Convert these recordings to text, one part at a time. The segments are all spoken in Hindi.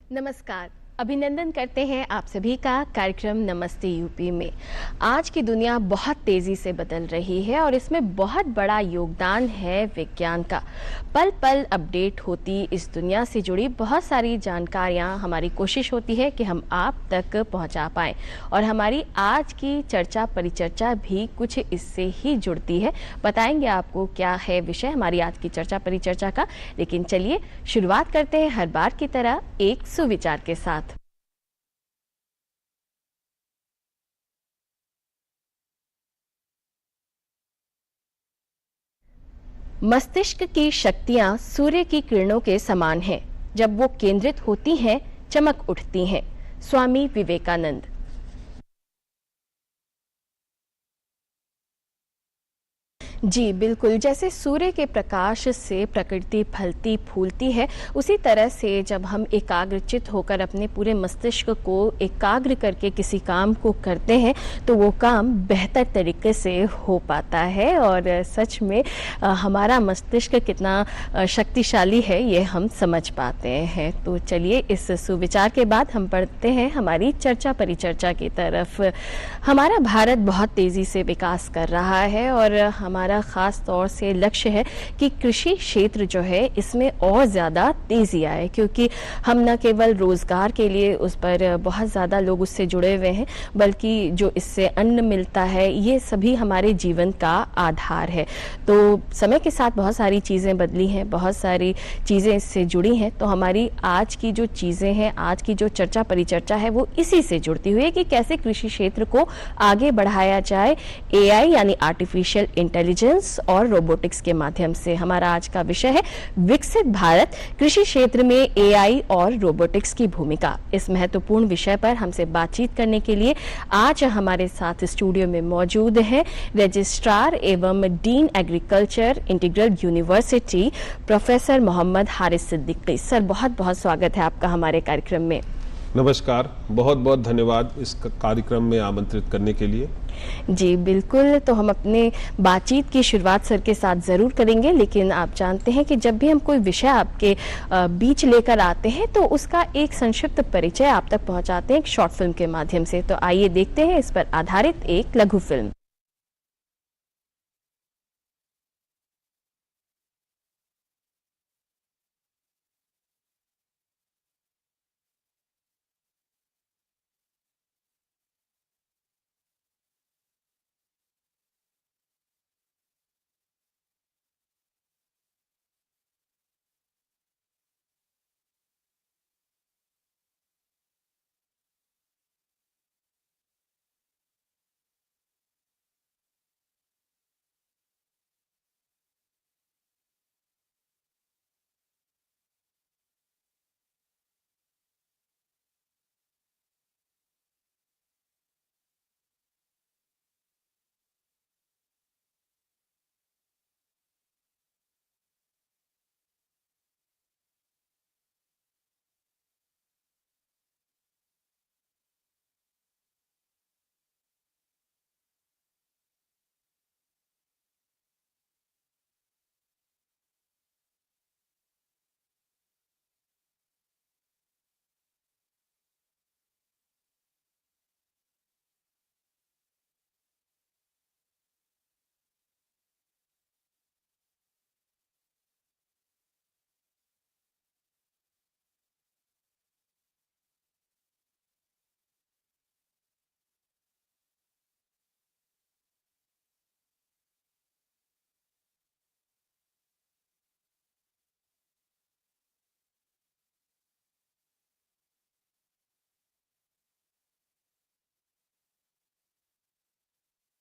नमस्कार। अभिनंदन करते हैं आप सभी का कार्यक्रम नमस्ते यूपी में। आज की दुनिया बहुत तेज़ी से बदल रही है और इसमें बहुत बड़ा योगदान है विज्ञान का। पल पल अपडेट होती इस दुनिया से जुड़ी बहुत सारी जानकारियां हमारी कोशिश होती है कि हम आप तक पहुंचा पाएं और हमारी आज की चर्चा परिचर्चा भी कुछ इससे ही जुड़ती है। बताएंगे आपको क्या है विषय हमारी आज की चर्चा परिचर्चा का, लेकिन चलिए शुरुआत करते हैं हर बार की तरह एक सुविचार के साथ। मस्तिष्क की शक्तियां सूर्य की किरणों के समान हैं। जब वो केंद्रित होती हैं, चमक उठती हैं। स्वामी विवेकानंद। जी बिल्कुल, जैसे सूर्य के प्रकाश से प्रकृति फलती फूलती है, उसी तरह से जब हम एकाग्रचित होकर अपने पूरे मस्तिष्क को एकाग्र करके किसी काम को करते हैं तो वो काम बेहतर तरीके से हो पाता है। और सच में हमारा मस्तिष्क कितना शक्तिशाली है ये हम समझ पाते हैं। तो चलिए इस सुविचार के बाद हम बढ़ते हैं हमारी चर्चा परिचर्चा की तरफ। हमारा भारत बहुत तेज़ी से विकास कर रहा है और हमारा खास तौर से लक्ष्य है कि कृषि क्षेत्र जो है इसमें और ज़्यादा तेज़ी आए, क्योंकि हम न केवल रोज़गार के लिए उस पर बहुत ज़्यादा लोग उससे जुड़े हुए हैं, बल्कि जो इससे अन्न मिलता है ये सभी हमारे जीवन का आधार है। तो समय के साथ बहुत सारी चीज़ें बदली हैं, बहुत सारी चीज़ें इससे जुड़ी हैं। तो हमारी आज की जो चीज़ें हैं, आज की जो चर्चा परिचर्चा है वो इसी से जुड़ती हुई है कि कैसे कृषि क्षेत्र को आगे बढ़ाया जाए एआई यानी आर्टिफिशियल इंटेलिजेंस और रोबोटिक्स के माध्यम से। हमारा आज का विषय है विकसित भारत, कृषि क्षेत्र में एआई और रोबोटिक्स की भूमिका। इस महत्वपूर्ण विषय पर हमसे बातचीत करने के लिए आज हमारे साथ स्टूडियो में मौजूद हैं रजिस्ट्रार एवं dean agriculture Integral University professor Mohammad Haris Siddiqui. Sir बहुत बहुत स्वागत है आपका हमारे कार्यक्रम में। नमस्कार, बहुत बहुत धन्यवाद इस कार्यक्रम में आमंत्रित करने के लिए। जी बिल्कुल, तो हम अपने बातचीत की शुरुआत सर के साथ ज़रूर करेंगे, लेकिन आप जानते हैं कि जब भी हम कोई विषय आपके बीच लेकर आते हैं तो उसका एक संक्षिप्त परिचय आप तक पहुंचाते हैं एक शॉर्ट फिल्म के माध्यम से। तो आइए देखते हैं इस पर आधारित एक लघु फिल्म।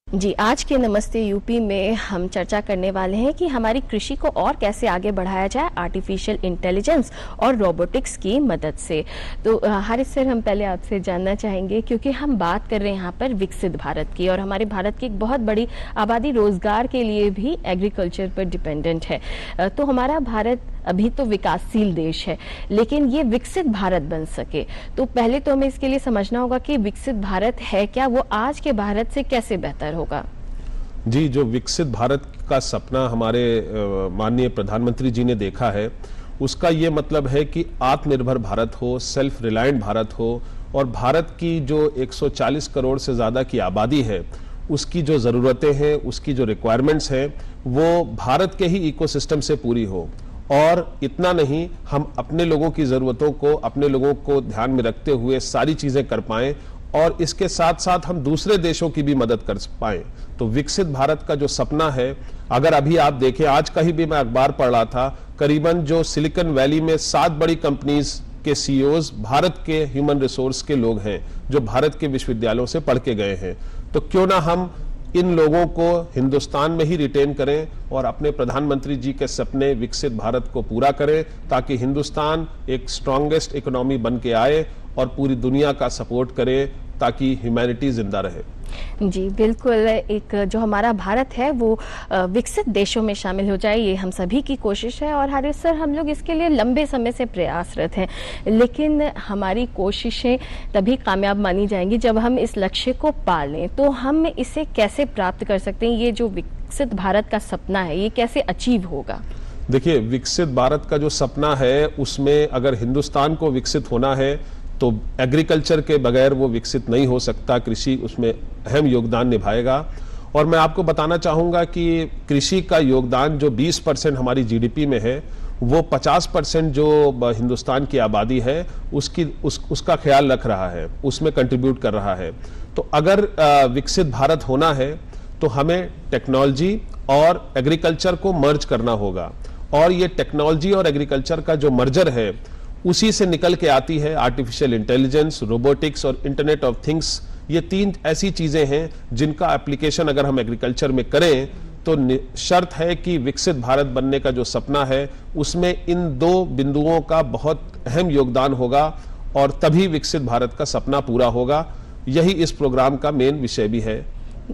जी, आज के नमस्ते यूपी में हम चर्चा करने वाले हैं कि हमारी कृषि को और कैसे आगे बढ़ाया जाए आर्टिफिशियल इंटेलिजेंस और रोबोटिक्स की मदद से। तो हारिस सर, हम पहले आपसे जानना चाहेंगे, क्योंकि हम बात कर रहे हैं यहाँ पर विकसित भारत की और हमारे भारत की एक बहुत बड़ी आबादी रोजगार के लिए भी एग्रीकल्चर पर डिपेंडेंट है। तो हमारा भारत अभी तो विकासशील देश है, लेकिन ये विकसित भारत बन सके तो पहले तो हमें इसके लिए समझना होगा कि विकसित भारत है क्या, वो आज के भारत से कैसे बेहतर होगा। जी, जो विकसित भारत का सपना हमारे माननीय प्रधानमंत्री जी ने देखा है उसका ये मतलब है कि आत्मनिर्भर भारत हो, सेल्फ रिलायंट भारत हो, और भारत की जो 140 करोड़ से ज़्यादा की आबादी है उसकी जो ज़रूरतें हैं, उसकी जो रिक्वायरमेंट्स हैं, वो भारत के ही इकोसिस्टम से पूरी हो। और इतना नहीं, हम अपने लोगों की ज़रूरतों को, अपने लोगों को ध्यान में रखते हुए सारी चीज़ें कर पाएं, और इसके साथ साथ हम दूसरे देशों की भी मदद कर पाएं। तो विकसित भारत का जो सपना है, अगर अभी आप देखें, आज का ही भी मैं अखबार पढ़ रहा था, करीबन जो सिलिकॉन वैली में 7 बड़ी कंपनीज के सीईओज भारत के ह्यूमन रिसोर्स के लोग हैं, जो भारत के विश्वविद्यालयों से पढ़ के गए हैं। तो क्यों ना हम इन लोगों को हिंदुस्तान में ही रिटेन करें और अपने प्रधानमंत्री जी के सपने विकसित भारत को पूरा करें, ताकि हिंदुस्तान एक स्ट्रॉन्गेस्ट इकोनॉमी बन के आए और पूरी दुनिया का सपोर्ट करे, ताकि ह्यूमैनिटी जिंदा रहे। जी बिल्कुल, एक जो हमारा भारत है वो विकसित देशों में शामिल हो जाए, ये हम सभी की कोशिश है। और हारिस सर, हम लोग इसके लिए लंबे समय से प्रयासरत हैं, लेकिन हमारी कोशिशें तभी कामयाब मानी जाएंगी जब हम इस लक्ष्य को पा लें। तो हम इसे कैसे प्राप्त कर सकते हैं? ये जो विकसित भारत का सपना है, ये कैसे अचीव होगा? देखिए, विकसित भारत का जो सपना है, उसमें अगर हिंदुस्तान को विकसित होना है तो एग्रीकल्चर के बगैर वो विकसित नहीं हो सकता। कृषि उसमें अहम योगदान निभाएगा। और मैं आपको बताना चाहूँगा कि कृषि का योगदान जो 20% हमारी जीडीपी में है, वो 50% जो हिंदुस्तान की आबादी है उसका ख्याल रख रहा है, उसमें कंट्रीब्यूट कर रहा है। तो अगर विकसित भारत होना है तो हमें टेक्नोलॉजी और एग्रीकल्चर को मर्ज करना होगा। और ये टेक्नोलॉजी और एग्रीकल्चर का जो मर्जर है, उसी से निकल के आती है आर्टिफिशियल इंटेलिजेंस, रोबोटिक्स और इंटरनेट ऑफ थिंग्स। ये 3 ऐसी चीजें हैं जिनका एप्लीकेशन अगर हम एग्रीकल्चर में करें तो शर्त है कि विकसित भारत बनने का जो सपना है, उसमें इन 2 बिंदुओं का बहुत अहम योगदान होगा, और तभी विकसित भारत का सपना पूरा होगा। यही इस प्रोग्राम का मेन विषय भी है,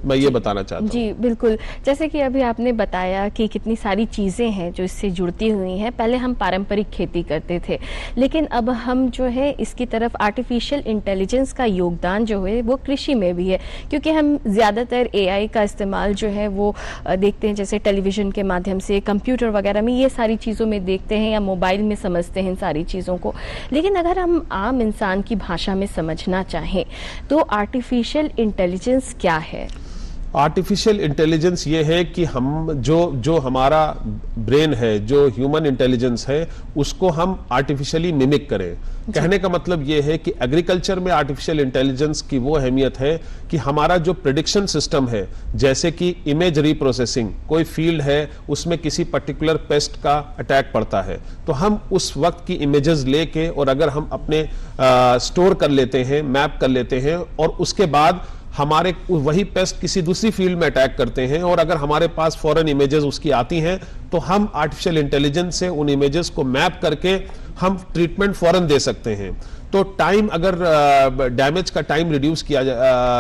मैं ये बताना चाहता हूँ। जी बिल्कुल, जैसे कि अभी आपने बताया कि कितनी सारी चीज़ें हैं जो इससे जुड़ती हुई हैं। पहले हम पारंपरिक खेती करते थे, लेकिन अब हम जो है इसकी तरफ आर्टिफिशियल इंटेलिजेंस का योगदान जो है वो कृषि में भी है, क्योंकि हम ज़्यादातर एआई का इस्तेमाल जो है वो देखते हैं, जैसे टेलीविज़न के माध्यम से, कंप्यूटर वगैरह में, ये सारी चीज़ों में देखते हैं, या मोबाइल में समझते हैं इन सारी चीज़ों को। लेकिन अगर हम आम इंसान की भाषा में समझना चाहें तो आर्टिफिशियल इंटेलिजेंस क्या है? आर्टिफिशियल इंटेलिजेंस ये है कि हम जो हमारा ब्रेन है, जो ह्यूमन इंटेलिजेंस है, उसको हम आर्टिफिशियली मिमिक करें। कहने का मतलब ये है कि एग्रीकल्चर में आर्टिफिशियल इंटेलिजेंस की वो अहमियत है कि हमारा जो प्रेडिक्शन सिस्टम है, जैसे कि इमेज रीप्रोसेसिंग, कोई फील्ड है उसमें किसी पर्टिकुलर पेस्ट का अटैक पड़ता है, तो हम उस वक्त की इमेजेस लेके, और अगर हम अपने स्टोर कर लेते हैं, मैप कर लेते हैं, और उसके बाद हमारे वही पेस्ट किसी दूसरी फील्ड में अटैक करते हैं, और अगर हमारे पास फॉरेन इमेजेस उसकी आती हैं, तो हम आर्टिफिशियल इंटेलिजेंस से उन इमेजेस को मैप करके हम ट्रीटमेंट फौरन दे सकते हैं। तो टाइम, अगर डैमेज का टाइम रिड्यूस किया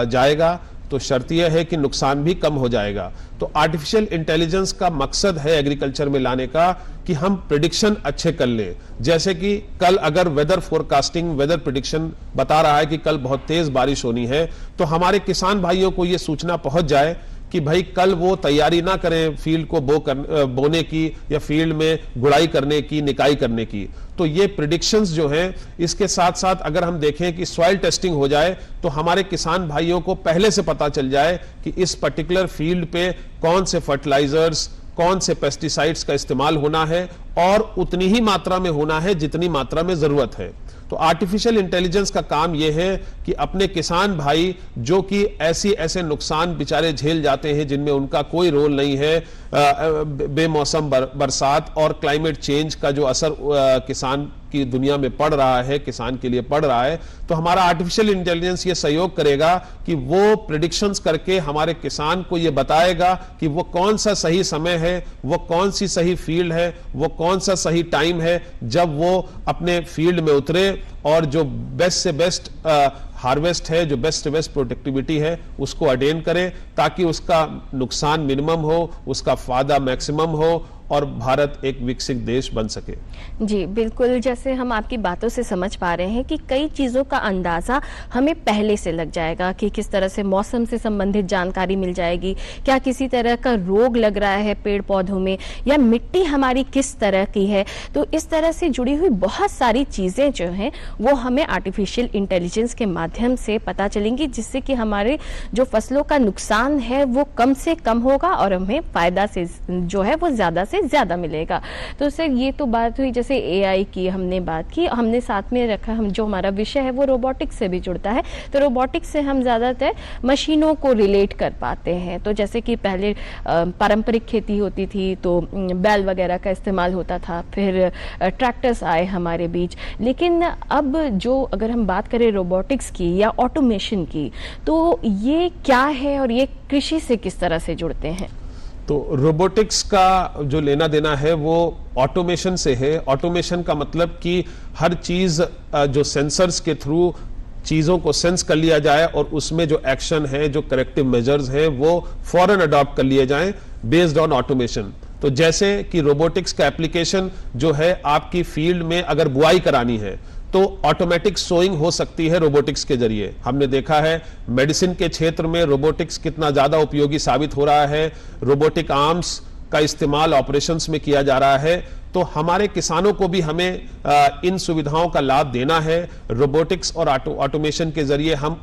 जाएगा तो शर्त यह है कि नुकसान भी कम हो जाएगा। तो आर्टिफिशियल इंटेलिजेंस का मकसद है एग्रीकल्चर में लाने का कि हम प्रेडिक्शन अच्छे कर लें। जैसे कि कल अगर वेदर फोरकास्टिंग, वेदर प्रेडिक्शन बता रहा है कि कल बहुत तेज बारिश होनी है, तो हमारे किसान भाइयों को यह सूचना पहुंच जाए कि भाई कल वो तैयारी ना करें फील्ड को बोने की, या फील्ड में गुड़ाई करने की, निकाई करने की। तो ये प्रेडिक्शंस जो हैं, इसके साथ साथ अगर हम देखें कि सॉइल टेस्टिंग हो जाए, तो हमारे किसान भाइयों को पहले से पता चल जाए कि इस पर्टिकुलर फील्ड पे कौन से फर्टिलाइजर्स, कौन से पेस्टिसाइड्स का इस्तेमाल होना है, और उतनी ही मात्रा में होना है जितनी मात्रा में जरूरत है। तो आर्टिफिशियल इंटेलिजेंस का काम यह है कि अपने किसान भाई जो कि ऐसे नुकसान बेचारे झेल जाते हैं जिनमें उनका कोई रोल नहीं है, बेमौसम बरसात और क्लाइमेट चेंज का जो असर किसान की दुनिया में पड़ रहा है, किसान के लिए पड़ रहा है, तो हमारा आर्टिफिशियल इंटेलिजेंस ये सहयोग करेगा कि वो प्रेडिक्शंस करके हमारे किसान को ये बताएगा कि वो कौन सा सही समय है, वो कौन सी सही फील्ड है, वो कौन सा सही टाइम है जब वो अपने फील्ड में उतरे, और जो बेस्ट से बेस्ट हार्वेस्ट है, जो बेस्ट से बेस्ट प्रोडक्टिविटी है, उसको अटेन करें, ताकि उसका नुकसान मिनिमम हो, उसका फायदा मैक्सिमम हो, और भारत एक विकसित देश बन सके। जी बिल्कुल, जैसे हम आपकी बातों से समझ पा रहे हैं कि कई चीज़ों का अंदाज़ा हमें पहले से लग जाएगा कि किस तरह से मौसम से संबंधित जानकारी मिल जाएगी, क्या किसी तरह का रोग लग रहा है पेड़ पौधों में, या मिट्टी हमारी किस तरह की है। तो इस तरह से जुड़ी हुई बहुत सारी चीज़ें जो हैं वो हमें आर्टिफिशियल इंटेलिजेंस के माध्यम से पता चलेंगी, जिससे कि हमारे जो फसलों का नुकसान है वो कम से कम होगा और हमें फ़ायदा से जो है वो ज़्यादा से ज़्यादा मिलेगा। तो सर ये तो बात हुई जैसे एआई की हमने बात की, हमने साथ में रखा हम जो हमारा विषय है वो रोबोटिक्स से भी जुड़ता है। तो रोबोटिक्स से हम ज़्यादातर मशीनों को रिलेट कर पाते हैं। तो जैसे कि पहले पारंपरिक खेती होती थी तो बैल वगैरह का इस्तेमाल होता था, फिर ट्रैक्टर्स आए हमारे बीच, लेकिन अब जो अगर हम बात करें रोबोटिक्स की या ऑटोमेशन की, तो ये क्या है और ये कृषि से किस तरह से जुड़ते हैं? तो रोबोटिक्स का जो लेना देना है वो ऑटोमेशन से है। ऑटोमेशन का मतलब कि हर चीज जो सेंसर्स के थ्रू चीजों को सेंस कर लिया जाए और उसमें जो एक्शन है, जो करेक्टिव मेजर्स हैं, वो फौरन अडॉप्ट कर लिए जाएं बेस्ड ऑन ऑटोमेशन। तो जैसे कि रोबोटिक्स का एप्लीकेशन जो है, आपकी फील्ड में अगर बुआई करानी है तो ऑटोमेटिक सोइंग हो सकती है रोबोटिक्स के जरिए। हमने देखा है मेडिसिन के क्षेत्र में रोबोटिक्स कितना ज्यादा उपयोगी साबित हो रहा है। रोबोटिक आर्म्स का इस्तेमाल ऑपरेशंस में किया जा रहा है। तो हमारे किसानों को भी हमें इन सुविधाओं का लाभ देना है। रोबोटिक्स और ऑटोमेशन के जरिए हम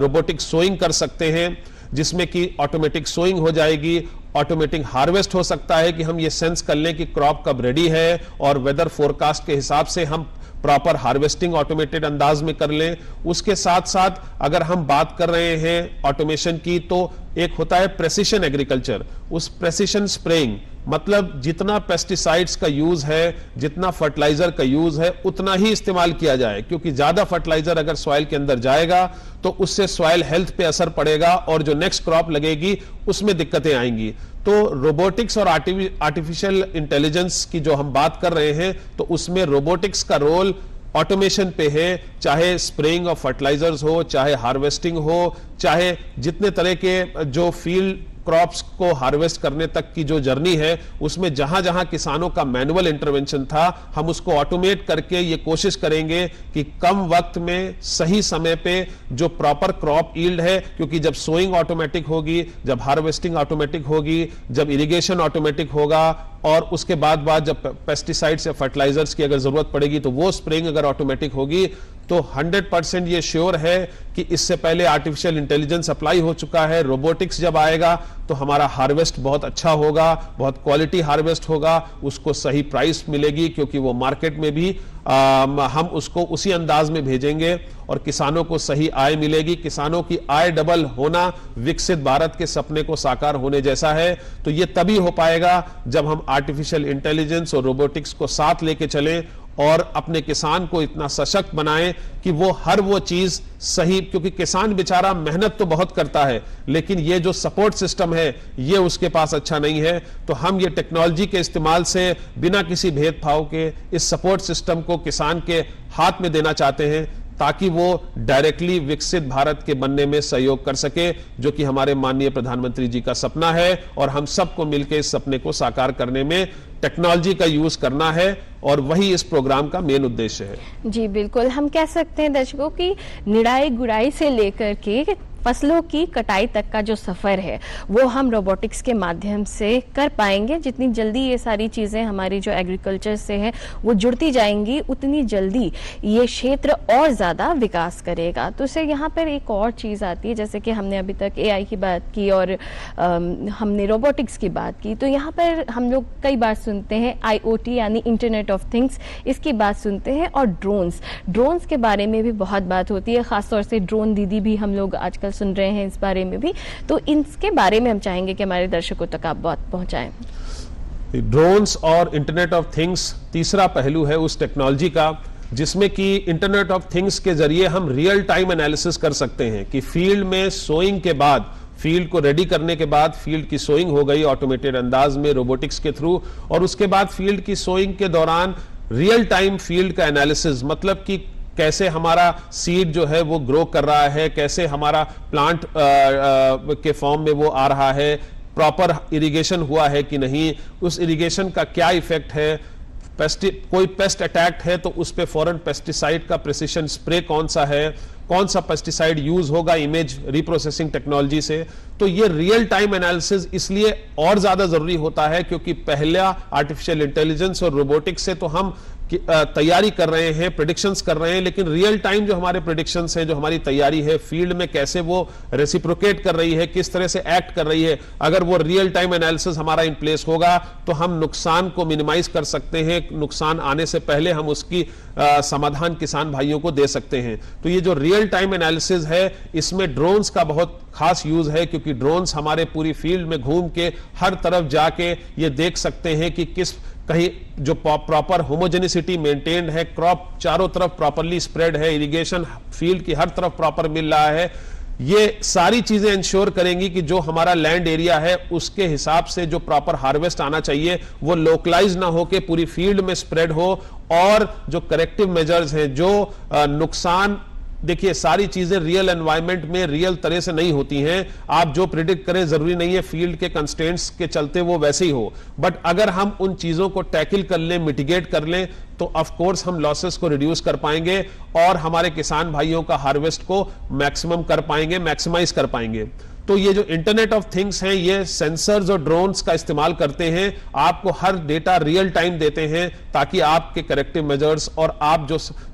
रोबोटिक सोइंग कर सकते हैं, जिसमें कि ऑटोमेटिक सोइंग हो जाएगी, ऑटोमेटिक हार्वेस्ट हो सकता है कि हम ये सेंस कर लें कि क्रॉप कब रेडी है और वेदर फोरकास्ट के हिसाब से हम प्रॉपर हार्वेस्टिंग ऑटोमेटेड अंदाज में कर लें। उसके साथ साथ अगर हम बात कर रहे हैं ऑटोमेशन की, तो एक होता है प्रेसिशन एग्रीकल्चर। उस प्रेसिशन स्प्रेइंग मतलब जितना पेस्टिसाइड्स का यूज है, जितना फर्टिलाइजर का यूज है, उतना ही इस्तेमाल किया जाए, क्योंकि ज्यादा फर्टिलाइजर अगर सॉइल के अंदर जाएगा तो उससे सॉइल हेल्थ पे असर पड़ेगा और जो नेक्स्ट क्रॉप लगेगी उसमें दिक्कतें आएंगी। तो रोबोटिक्स और आर्टिफिशियल इंटेलिजेंस की जो हम बात कर रहे हैं, तो उसमें रोबोटिक्स का रोल ऑटोमेशन पे है, चाहे स्प्रेइंग ऑफ फर्टिलाइजर्स हो, चाहे हार्वेस्टिंग हो, चाहे जितने तरह के जो फील्ड क्रॉप्स को हार्वेस्ट करने तक की जो जर्नी है, उसमें जहां जहां किसानों का मैनुअल इंटरवेंशन था, हम उसको ऑटोमेट करके ये कोशिश करेंगे कि कम वक्त में सही समय पे जो प्रॉपर क्रॉप यील्ड है, क्योंकि जब सोइंग ऑटोमेटिक होगी, जब हार्वेस्टिंग ऑटोमेटिक होगी, जब इरिगेशन ऑटोमेटिक होगा और उसके बाद जब पेस्टिसाइड्स या फर्टिलाइजर्स की अगर जरूरत पड़ेगी तो वो स्प्रेइंग अगर ऑटोमेटिक होगी, तो 100% ये श्योर है कि इससे पहले आर्टिफिशियल इंटेलिजेंस अप्लाई हो चुका है। रोबोटिक्स जब आएगा तो हमारा हार्वेस्ट बहुत अच्छा होगा, बहुत क्वालिटी हार्वेस्ट होगा, उसको सही प्राइस मिलेगी, क्योंकि वो मार्केट में भी हम उसको उसी अंदाज में भेजेंगे और किसानों को सही आय मिलेगी। किसानों की आय डबल होना विकसित भारत के सपने को साकार होने जैसा है। तो ये तभी हो पाएगा जब हम आर्टिफिशियल इंटेलिजेंस और रोबोटिक्स को साथ लेके चलें और अपने किसान को इतना सशक्त बनाएं कि वो हर वो चीज सही, क्योंकि किसान बेचारा मेहनत तो बहुत करता है, लेकिन ये जो सपोर्ट सिस्टम है ये उसके पास अच्छा नहीं है। तो हम ये टेक्नोलॉजी के इस्तेमाल से बिना किसी भेदभाव के इस सपोर्ट सिस्टम को किसान के हाथ में देना चाहते हैं, ताकि वो डायरेक्टली विकसित भारत के बनने में सहयोग कर सके, जो कि हमारे माननीय प्रधानमंत्री जी का सपना है। और हम सबको मिलकर इस सपने को साकार करने में टेक्नोलॉजी का यूज करना है, और वही इस प्रोग्राम का मेन उद्देश्य है। जी बिल्कुल, हम कह सकते हैं दर्शकों की निराई गुड़ाई से लेकर के फसलों की कटाई तक का जो सफ़र है वो हम रोबोटिक्स के माध्यम से कर पाएंगे। जितनी जल्दी ये सारी चीज़ें हमारी जो एग्रीकल्चर से हैं वो जुड़ती जाएंगी, उतनी जल्दी ये क्षेत्र और ज़्यादा विकास करेगा। तो सर यहाँ पर एक और चीज़ आती है, जैसे कि हमने अभी तक एआई की बात की और हमने रोबोटिक्स की बात की, तो यहाँ पर हम लोग कई बार सुनते हैं IoT यानी इंटरनेट ऑफ थिंग्स, इसकी बात सुनते हैं, और ड्रोन्स के बारे में भी बहुत बात होती है। ख़ासतौर से ड्रोन दीदी भी हम लोग आजकल सुन रहे हैं इस बारे में भी, तो इनके बारे में हम चाहेंगे कि हमारे दर्शकों तक आप बात पहुंचाएं। ड्रोन्स और इंटरनेट ऑफ थिंग्स तीसरा पहलू है उस टेक्नोलॉजी का, जिसमें कि इंटरनेट ऑफ थिंग्स के जरिए हम रियल टाइम एनालिसिस कर सकते हैं कि फील्ड में सोइंग के बाद, फील्ड को रेडी करने के बाद फील्ड की सोइंग हो गई ऑटोमेटेड अंदाज में रोबोटिक्स के थ्रू, और उसके बाद फील्ड की सोइंग के दौरान रियल टाइम फील्ड का एनालिसिस, मतलब कि कैसे हमारा सीड जो है वो ग्रो कर रहा है, कैसे हमारा प्लांट के फॉर्म में वो आ रहा है, प्रॉपर इरिगेशन हुआ है कि नहीं, उस इरिगेशन का क्या इफेक्ट है, कोई पेस्ट अटैक है तो उस पे फौरन पेस्टिसाइड का प्रिसिशन स्प्रे कौन सा है, कौन सा पेस्टिसाइड यूज होगा इमेज रिप्रोसेसिंग टेक्नोलॉजी से। तो ये रियल टाइम एनालिसिस इसलिए और ज्यादा जरूरी होता है क्योंकि पहला आर्टिफिशियल इंटेलिजेंस और रोबोटिक्स से तो हम तैयारी कर रहे हैं, प्रेडिक्शंस कर रहे हैं, लेकिन रियल टाइम जो हमारे प्रेडिक्शंस हैं, जो हमारी तैयारी है फील्ड में कैसे वो रेसिप्रोकेट कर रही है, किस तरह से एक्ट कर रही है, अगर वो रियल टाइम एनालिसिस हमारा इन प्लेस होगा तो हम नुकसान को मिनिमाइज कर सकते हैं, नुकसान आने से पहले हम उसकी समाधान किसान भाइयों को दे सकते हैं। तो ये जो रियल टाइम एनालिसिस है इसमें ड्रोन्स का बहुत खास यूज है क्योंकि ड्रोन्स हमारे पूरी फील्ड में घूम के हर तरफ जाके ये देख सकते हैं कि किस कहीं जो प्रॉपर होमोजेनिसिटी मेंटेन्ड है, क्रॉप चारों तरफ प्रॉपरली स्प्रेड है, इरिगेशन फील्ड की हर तरफ प्रॉपर मिल रहा है, ये सारी चीजें इंश्योर करेंगी कि जो हमारा लैंड एरिया है उसके हिसाब से जो प्रॉपर हार्वेस्ट आना चाहिए वो लोकलाइज ना होके पूरी फील्ड में स्प्रेड हो, और जो करेक्टिव मेजर्स हैं, जो नुकसान, देखिए सारी चीजें रियल एनवायरनमेंट में रियल तरह से नहीं होती हैं। आप जो प्रिडिक्ट करें जरूरी नहीं है फील्ड के कंस्ट्रेंट्स के चलते वो वैसे ही हो, बट अगर हम उन चीजों को टैकल कर लें, मिटिगेट कर लें, तो ऑफ कोर्स हम लॉसेस को रिड्यूस कर पाएंगे और हमारे किसान भाइयों का हार्वेस्ट को मैक्सिमम कर पाएंगे, मैक्सिमाइज कर पाएंगे। तो ये जो इंटरनेट ऑफ थिंग्स हैं ये सेंसर्स और ड्रोन्स का इस्तेमाल करते हैं, आपको हर डेटा रियल टाइम देते हैं ताकि आपके करेक्टिव मेजर्स और आप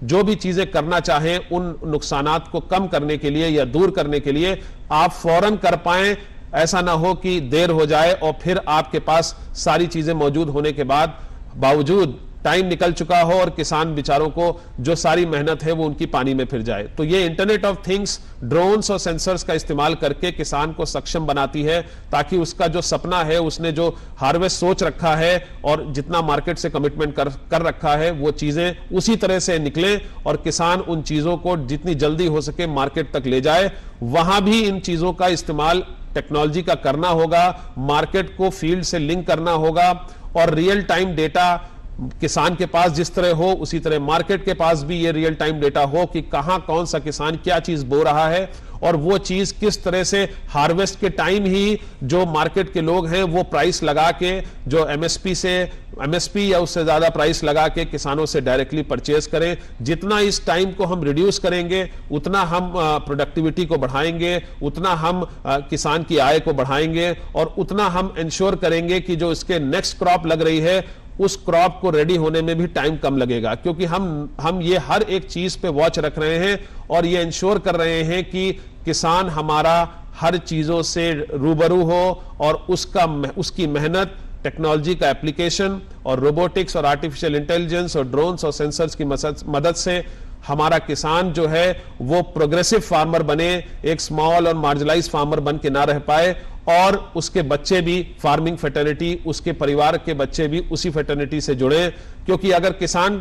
जो भी चीजें करना चाहें उन नुकसानात को कम करने के लिए या दूर करने के लिए आप फौरन कर पाएं। ऐसा ना हो कि देर हो जाए और फिर आपके पास सारी चीजें मौजूद होने के बावजूद टाइम निकल चुका हो और किसान बेचारों को जो सारी मेहनत है वो उनकी पानी में फिर जाए। तो ये इंटरनेट ऑफ थिंग्स ड्रोन्स और सेंसर्स का इस्तेमाल करके किसान को सक्षम बनाती है ताकि उसका जो सपना है, उसने जो हार्वेस्ट सोच रखा है और जितना मार्केट से कमिटमेंट कर रखा है वो चीजें उसी तरह से निकलें और किसान उन चीजों को जितनी जल्दी हो सके मार्केट तक ले जाए। वहां भी इन चीजों का इस्तेमाल टेक्नोलॉजी का करना होगा, मार्केट को फील्ड से लिंक करना होगा और रियल टाइम डेटा किसान के पास जिस तरह हो उसी तरह मार्केट के पास भी ये रियल टाइम डेटा हो कि कहां कौन सा किसान क्या चीज बो रहा है और वो चीज किस तरह से हार्वेस्ट के टाइम ही जो मार्केट के लोग हैं वो प्राइस लगा के जो एमएसपी या उससे ज्यादा प्राइस लगा के किसानों से डायरेक्टली परचेज करें। जितना इस टाइम को हम रिड्यूस करेंगे उतना हम प्रोडक्टिविटी को बढ़ाएंगे, उतना हम किसान की आय को बढ़ाएंगे और उतना हम इंश्योर करेंगे कि जो इसके नेक्स्ट क्रॉप लग रही है उस क्रॉप को रेडी होने में भी टाइम कम लगेगा, क्योंकि हम ये हर एक चीज पे वॉच रख रहे हैं और ये इंश्योर कर रहे हैं कि किसान हमारा हर चीजों से रूबरू हो और उसकी मेहनत, टेक्नोलॉजी का एप्लीकेशन और रोबोटिक्स और आर्टिफिशियल इंटेलिजेंस और ड्रोन्स और सेंसर्स की मदद से हमारा किसान जो है वो प्रोग्रेसिव फार्मर बने, एक स्मॉल और मार्जिनलाइज फार्मर बन के ना रह पाए और उसके बच्चे भी फार्मिंग फेटर्निटी, उसके परिवार के बच्चे भी उसी फेटर्निटी से जुड़े। क्योंकि अगर किसान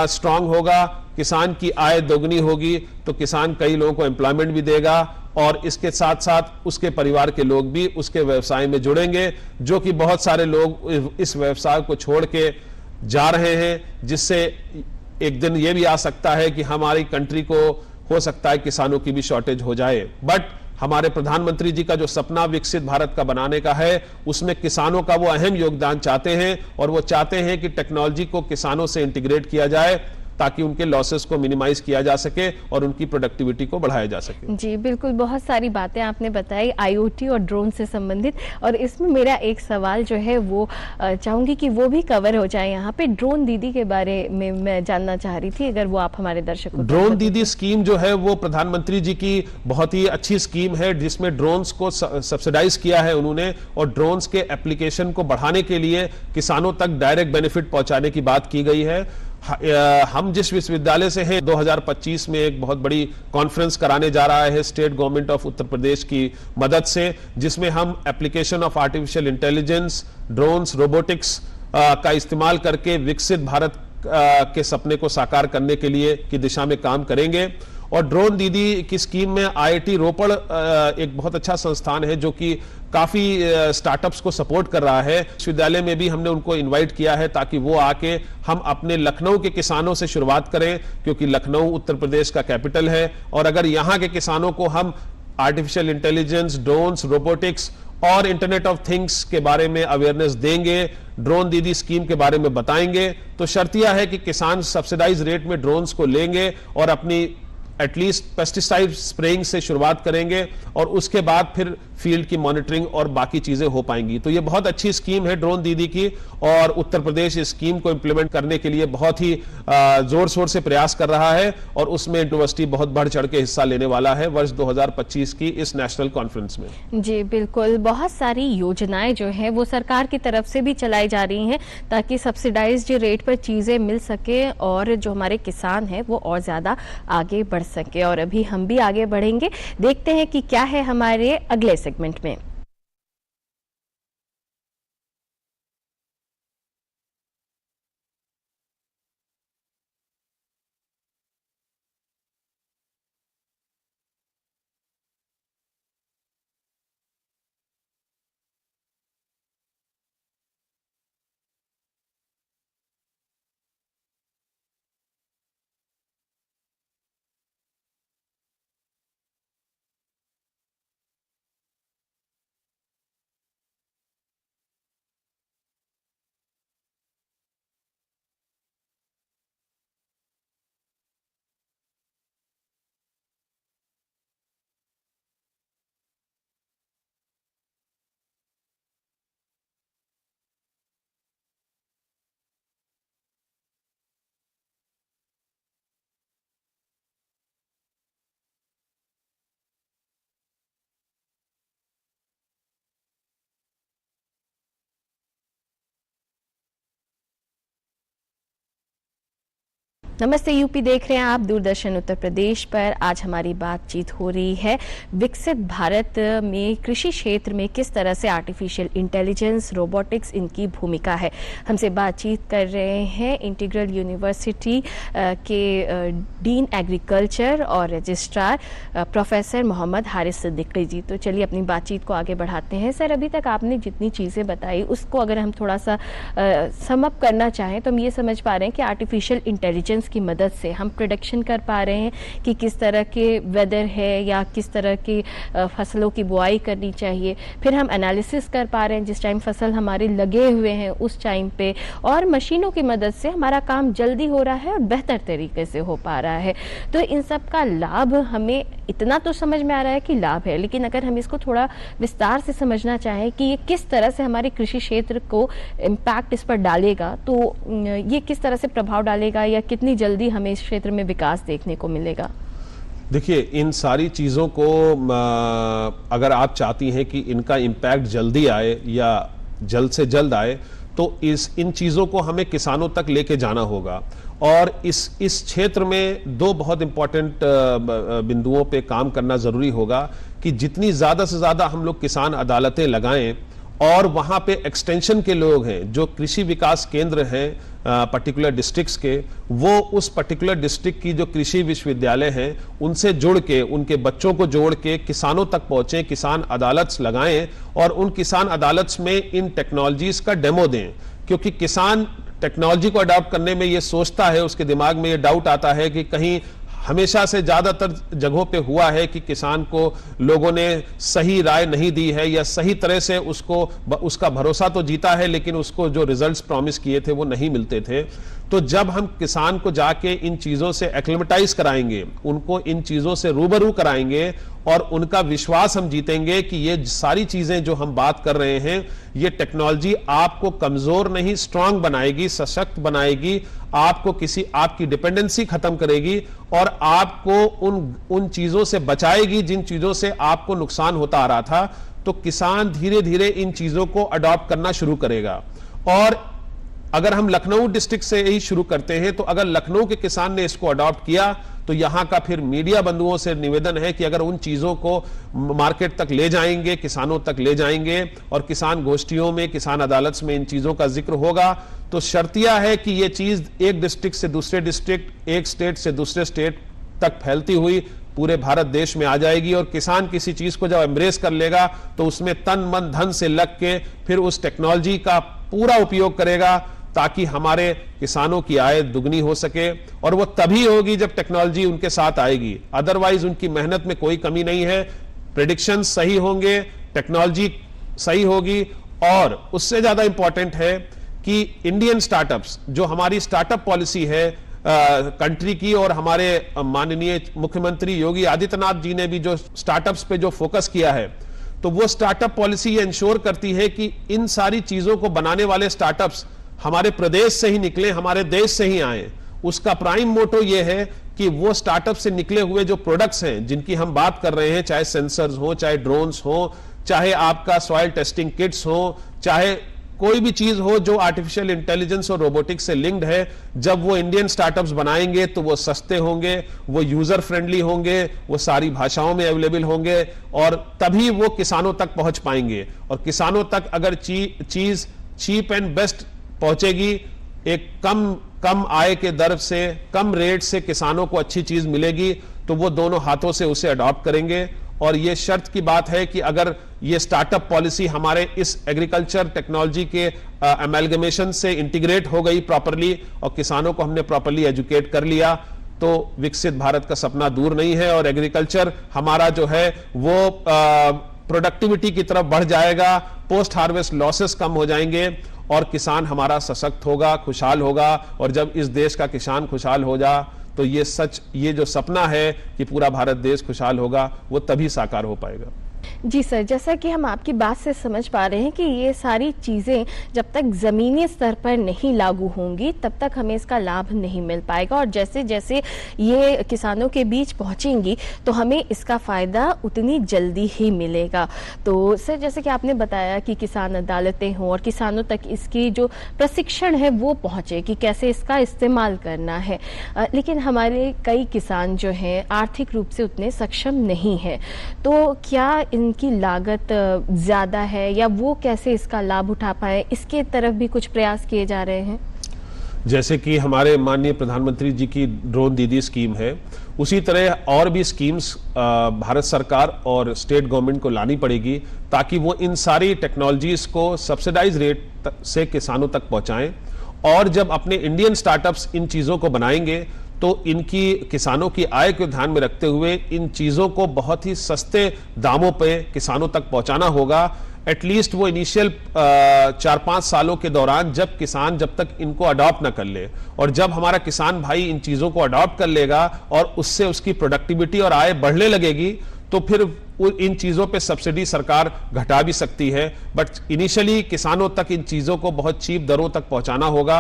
स्ट्रांग होगा, किसान की आय दोगुनी होगी तो किसान कई लोगों को एम्प्लॉयमेंट भी देगा और इसके साथ साथ उसके परिवार के लोग भी उसके व्यवसाय में जुड़ेंगे, जो कि बहुत सारे लोग इस व्यवसाय को छोड़ के जा रहे हैं, जिससे एक दिन यह भी आ सकता है कि हमारी कंट्री को हो सकता है किसानों की भी शॉर्टेज हो जाए। बट हमारे प्रधानमंत्री जी का जो सपना विकसित भारत का बनाने का है उसमें किसानों का वो अहम योगदान चाहते हैं और वो चाहते हैं कि टेक्नोलॉजी को किसानों से इंटीग्रेट किया जाए ताकि उनके लॉसेस को मिनिमाइज किया जा सके और उनकी प्रोडक्टिविटी को बढ़ाया जा सके। जी बिल्कुल, बहुत सारी बातें आपने बताई आईओटी और ड्रोन से संबंधित, और इसमें मेरा एक सवाल जो है वो चाहूंगी कि वो भी कवर हो जाए। यहाँ पे ड्रोन दीदी के बारे में मैं जानना चाह रही थी, अगर वो आप हमारे दर्शकों को। ड्रोन दीदी स्कीम जो है वो प्रधानमंत्री जी की बहुत ही अच्छी स्कीम है जिसमें ड्रोन्स को सब्सिडाइज किया है उन्होंने और ड्रोन्स के एप्लीकेशन को बढ़ाने के लिए किसानों तक डायरेक्ट बेनिफिट पहुंचाने की बात की गई है। हम जिस विश्वविद्यालय से हैं 2025 में एक बहुत बड़ी कॉन्फ्रेंस कराने जा रहा है state government of Uttar Pradesh की मदद से, जिसमें हम application of artificial intelligence, drones, robotics का इस्तेमाल करके विकसित भारत के सपने को साकार करने के लिए की दिशा में काम करेंगे। और ड्रोन दीदी की स्कीम में आईआईटी रोपड़ एक बहुत अच्छा संस्थान है जो कि काफी स्टार्टअप्स को सपोर्ट कर रहा है। विश्वविद्यालय में भी हमने उनको इनवाइट किया है ताकि वो आके हम अपने लखनऊ के किसानों से शुरुआत करें, क्योंकि लखनऊ उत्तर प्रदेश का कैपिटल है और अगर यहाँ के किसानों को हम आर्टिफिशियल इंटेलिजेंस, ड्रोन्स, रोबोटिक्स और इंटरनेट ऑफ थिंग्स के बारे में अवेयरनेस देंगे, ड्रोन दीदी स्कीम के बारे में बताएंगे, तो शर्त यह है कि किसान सब्सिडाइज रेट में ड्रोन्स को लेंगे और अपनी एटलीस्ट पेस्टिसाइड स्प्रेइंग से शुरुआत करेंगे और उसके बाद फिर फील्ड की मॉनिटरिंग और बाकी चीजें हो पाएंगी। तो ये बहुत अच्छी स्कीम है ड्रोन दीदी की, और उत्तर प्रदेश इस स्कीम को इंप्लीमेंट करने के लिए बहुत ही जोर शोर से प्रयास कर रहा है, और उसमें यूनिवर्सिटी बहुत बढ़ चढ़ के हिस्सा लेने वाला है वर्ष 2025 की इस नेशनल कॉन्फ्रेंस में। जी बिल्कुल, बहुत सारी योजनाएं जो हैं वो सरकार की तरफ से भी चलाई जा रही हैं ताकि सब्सिडाइज्ड रेट पर चीजें मिल सके और जो हमारे किसान हैं वो और ज्यादा आगे बढ़ सके। और अभी हम भी आगे बढ़ेंगे, देखते हैं कि क्या है हमारे अगले सेगमेंट में। नमस्ते यूपी देख रहे हैं आप दूरदर्शन उत्तर प्रदेश पर। आज हमारी बातचीत हो रही है विकसित भारत में कृषि क्षेत्र में किस तरह से आर्टिफिशियल इंटेलिजेंस, रोबोटिक्स इनकी भूमिका है। हमसे बातचीत कर रहे हैं इंटीग्रल यूनिवर्सिटी के डीन एग्रीकल्चर और रजिस्ट्रार प्रोफेसर मोहम्मद हारिस सिद्दीकी जी। तो चलिए अपनी बातचीत को आगे बढ़ाते हैं। सर, अभी तक आपने जितनी चीज़ें बताई उसको अगर हम थोड़ा सा सम अप करना चाहें तो हम ये समझ पा रहे हैं कि आर्टिफिशियल इंटेलिजेंस की मदद से हम प्रेडिक्शन कर पा रहे हैं कि किस तरह के वेदर है या किस तरह की फसलों की बुआई करनी चाहिए। फिर हम एनालिसिस कर पा रहे हैं जिस टाइम फसल हमारे लगे हुए हैं उस टाइम पे, और मशीनों की मदद से हमारा काम जल्दी हो रहा है और बेहतर तरीके से हो पा रहा है। तो इन सब का लाभ हमें इतना तो समझ में आ रहा है कि लाभ है, लेकिन अगर हम इसको थोड़ा विस्तार से समझना चाहें कि ये किस तरह से हमारे कृषि क्षेत्र को इम्पैक्ट इस पर डालेगा, तो ये किस तरह से प्रभाव डालेगा या कितनी जल्दी हमें इस क्षेत्र में विकास देखने को मिलेगा। देखिए, इन सारी चीज़ों को अगर आप चाहती हैं कि इनका इम्पैक्ट जल्दी आए या जल्द से जल्द आए, तो इन चीज़ों को हमें किसानों तक लेके जाना होगा। और इस क्षेत्र में दो बहुत इंपॉर्टेंट बिंदुओं पे काम करना ज़रूरी होगा कि जितनी ज़्यादा से ज़्यादा हम लोग किसान अदालतें लगाएं, और वहाँ पे एक्सटेंशन के लोग हैं जो कृषि विकास केंद्र हैं पर्टिकुलर डिस्ट्रिक्ट्स के, वो उस पर्टिकुलर डिस्ट्रिक्ट की जो कृषि विश्वविद्यालय हैं उनसे जुड़ के, उनके बच्चों को जोड़ के किसानों तक पहुँचें, किसान अदालत्स लगाएं और उन किसान अदालत्स में इन टेक्नोलॉजीज का डेमो दें। क्योंकि किसान टेक्नोलॉजी को अडॉप्ट करने में ये सोचता है, उसके दिमाग में ये डाउट आता है कि कहीं हमेशा से ज्यादातर जगहों पे हुआ है कि किसान को लोगों ने सही राय नहीं दी है या सही तरह से उसका भरोसा तो जीता है, लेकिन उसको जो रिजल्ट्स प्रॉमिस किए थे वो नहीं मिलते थे। तो जब हम किसान को जाके इन चीजों से एक्लिमेटाइज कराएंगे, उनको इन चीजों से रूबरू कराएंगे और उनका विश्वास हम जीतेंगे कि ये सारी चीजें जो हम बात कर रहे हैं, ये टेक्नोलॉजी आपको कमजोर नहीं स्ट्रांग बनाएगी, सशक्त बनाएगी, आपको आपकी डिपेंडेंसी खत्म करेगी और आपको उन चीजों से बचाएगी जिन चीजों से आपको नुकसान होता आ रहा था। तो किसान धीरे धीरे इन चीजों को अडॉप्ट करना शुरू करेगा। और अगर हम लखनऊ डिस्ट्रिक्ट से ही शुरू करते हैं, तो अगर लखनऊ के किसान ने इसको अडॉप्ट किया, तो यहां का फिर मीडिया बंधुओं से निवेदन है कि अगर उन चीजों को मार्केट तक ले जाएंगे, किसानों तक ले जाएंगे और किसान गोष्ठियों में, किसान अदालत में इन चीजों का जिक्र होगा, तो शर्तिया है कि यह चीज एक डिस्ट्रिक्ट से दूसरे डिस्ट्रिक्ट, एक स्टेट से दूसरे स्टेट तक फैलती हुई पूरे भारत देश में आ जाएगी। और किसान किसी चीज को जब एम्ब्रेस कर लेगा तो उसमें तन मन धन से लग के फिर उस टेक्नोलॉजी का पूरा उपयोग करेगा ताकि हमारे किसानों की आय दुगनी हो सके। और वो तभी होगी जब टेक्नोलॉजी उनके साथ आएगी, अदरवाइज उनकी मेहनत में कोई कमी नहीं है। प्रेडिक्शन सही होंगे, टेक्नोलॉजी सही होगी। और उससे ज्यादा इंपॉर्टेंट है कि इंडियन स्टार्टअप्स, जो हमारी स्टार्टअप पॉलिसी है कंट्री की, और हमारे माननीय मुख्यमंत्री योगी आदित्यनाथ जी ने भी जो स्टार्टअप्स पे जो फोकस किया है, तो वो स्टार्टअप पॉलिसी ये इंश्योर करती है कि इन सारी चीजों को बनाने वाले स्टार्टअप्स हमारे प्रदेश से ही निकले, हमारे देश से ही आए। उसका प्राइम मोटो ये है कि वो स्टार्टअप से निकले हुए जो प्रोडक्ट्स हैं जिनकी हम बात कर रहे हैं, चाहे सेंसर्स हो, चाहे ड्रोन्स हो, चाहे आपका सॉइल टेस्टिंग किट्स हो, चाहे कोई भी चीज हो जो आर्टिफिशियल इंटेलिजेंस और रोबोटिक्स से लिंक्ड है, जब वो इंडियन स्टार्टअप्स बनाएंगे तो वो सस्ते होंगे, वो यूजर फ्रेंडली होंगे, वो सारी भाषाओं में अवेलेबल होंगे, और तभी वो किसानों तक पहुंच पाएंगे। और किसानों तक अगर चीज चीप एंड बेस्ट पहुंचेगी, एक कम आय के दर से, कम रेट से किसानों को अच्छी चीज मिलेगी, तो वो दोनों हाथों से उसे अडॉप्ट करेंगे। और ये शर्त की बात है कि अगर ये स्टार्टअप पॉलिसी हमारे इस एग्रीकल्चर टेक्नोलॉजी के अमेलगमेशन से इंटीग्रेट हो गई प्रॉपरली, और किसानों को हमने प्रॉपरली एजुकेट कर लिया, तो विकसित भारत का सपना दूर नहीं है। और एग्रीकल्चर हमारा जो है वो प्रोडक्टिविटी की तरफ बढ़ जाएगा, पोस्ट हार्वेस्ट लॉसेस कम हो जाएंगे, और किसान हमारा सशक्त होगा, खुशहाल होगा। और जब इस देश का किसान खुशहाल हो जा, तो ये जो सपना है कि पूरा भारत देश खुशहाल होगा, वो तभी साकार हो पाएगा। जी सर, जैसा कि हम आपकी बात से समझ पा रहे हैं कि ये सारी चीज़ें जब तक ज़मीनी स्तर पर नहीं लागू होंगी तब तक हमें इसका लाभ नहीं मिल पाएगा, और जैसे जैसे ये किसानों के बीच पहुंचेंगी तो हमें इसका फ़ायदा उतनी जल्दी ही मिलेगा। तो सर, जैसे कि आपने बताया कि किसान अदालतें हों और किसानों तक इसकी जो प्रशिक्षण है वो पहुँचे कि कैसे इसका इस्तेमाल करना है, लेकिन हमारे कई किसान जो हैं आर्थिक रूप से उतने सक्षम नहीं हैं, तो क्या इनकी लागत ज्यादा है या वो कैसे इसका लाभ उठा पाए, इसके तरफ भी कुछ प्रयास किए जा रहे हैं? जैसे कि हमारे माननीय प्रधानमंत्री जी की ड्रोन दीदी स्कीम है, उसी तरह और भी स्कीम्स भारत सरकार और स्टेट गवर्नमेंट को लानी पड़ेगी, ताकि वो इन सारी टेक्नोलॉजीज को सब्सिडाइज रेट से किसानों तक पहुंचाएं। और जब अपने इंडियन स्टार्टअप्स इन चीजों को बनाएंगे, तो इनकी किसानों की आय को ध्यान में रखते हुए इन चीजों को बहुत ही सस्ते दामों पे किसानों तक पहुंचाना होगा। एटलीस्ट वो इनिशियल 4-5 सालों के दौरान, जब तक इनको अडॉप्ट ना कर ले, और जब हमारा किसान भाई इन चीजों को अडॉप्ट कर लेगा और उससे उसकी प्रोडक्टिविटी और आय बढ़ने लगेगी, तो फिर इन चीजों पे सब्सिडी सरकार घटा भी सकती है। बट इनिशियली किसानों तक इन चीजों को बहुत चीप दरों तक पहुंचाना होगा,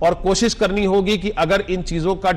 और कोशिश करनी होगी कि अगर इन चीजों का